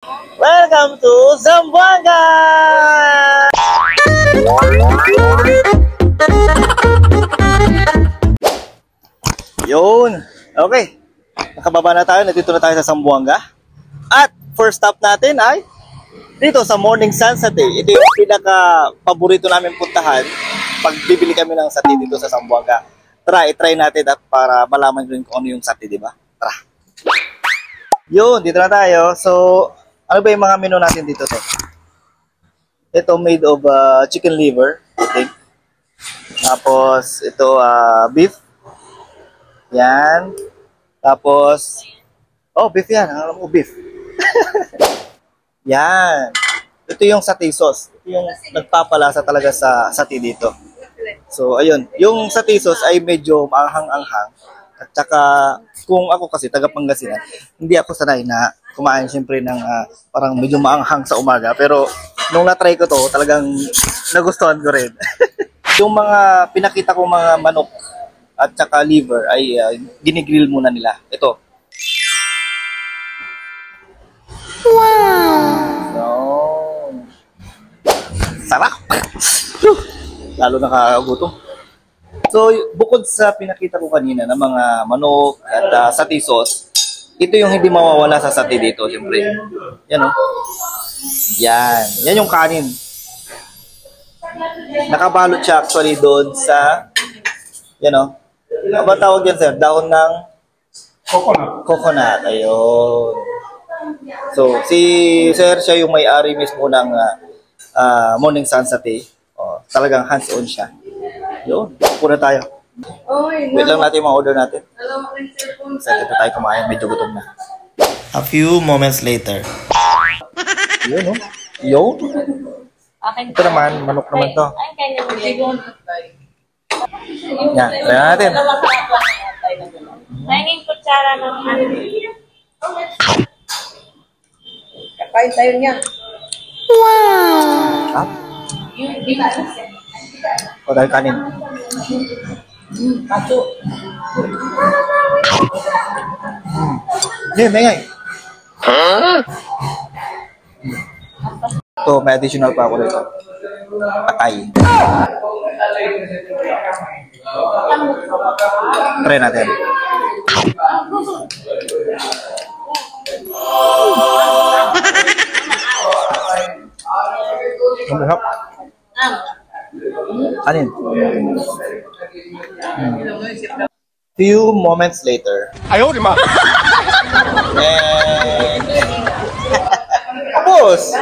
Welcome to Zamboanga! Yun. Okay. Nakababa na tayo. Nandito na tayo sa Zamboanga. At first stop natin ay dito sa Morning Sun Satay. Ito yung pinaka-paborito namin puntahan pag bibili kami ng satay dito sa Zamboanga. Tara, i-try natin at para malaman rin kung ano yung satay, di ba? Tara. Yun, dito na tayo. So, ano ba yung mga menu natin dito, te? Ito made of chicken liver, I think. Tapos, ito beef. Yan. Tapos, oh, beef yan. Alam mo, beef. Yan. Ito yung satay sauce. Ito yung nagpapalasa talaga sa satay dito. So, ayun. Yung satay sauce ay medyo maanghang-anghang. At saka, kung ako kasi taga Pangasinan, hindi ako sanay na kumain siyempre ng parang medyo maanghang sa umaga. Pero, nung na-try ko to, talagang nagustuhan ko rin. Yung mga pinakita ko mga manok at saka liver ay ginigrill muna nila. Ito. Wow! So, sarap! Lalo nakakagutom. So, bukod sa pinakita ko kanina ng mga manok at satay sauce, ito yung hindi mawawala sa satay dito, siyempre. Yan, o. Yan. Yan yung kanin. Nakabalot siya actually doon sa, yan, o. Ano ba tawag yan, sir? Dahon ng coconut. Coconut. Ayun. So, si sir, siya yung may-ari mismo ng Morning Sun Satay. O, talagang hands-on siya. Yun, puna tayo. Wait lang natin yung mga order natin. Excited na tayo kumain, medyo gutom na. A few moments later. Yun, no? Yun. Ito naman, manok naman to. Yan, try natin. Nanging kutsara ng ano. Kakain tayo niya. Wow! Ha? O, dahil kanin. Paso. Hindi, may ngay. Ito, may additional pa ako dito. Patay. Try natin. Ang mahap. Kanin. Few moments later. Ayaw, di ba? And... Tapos!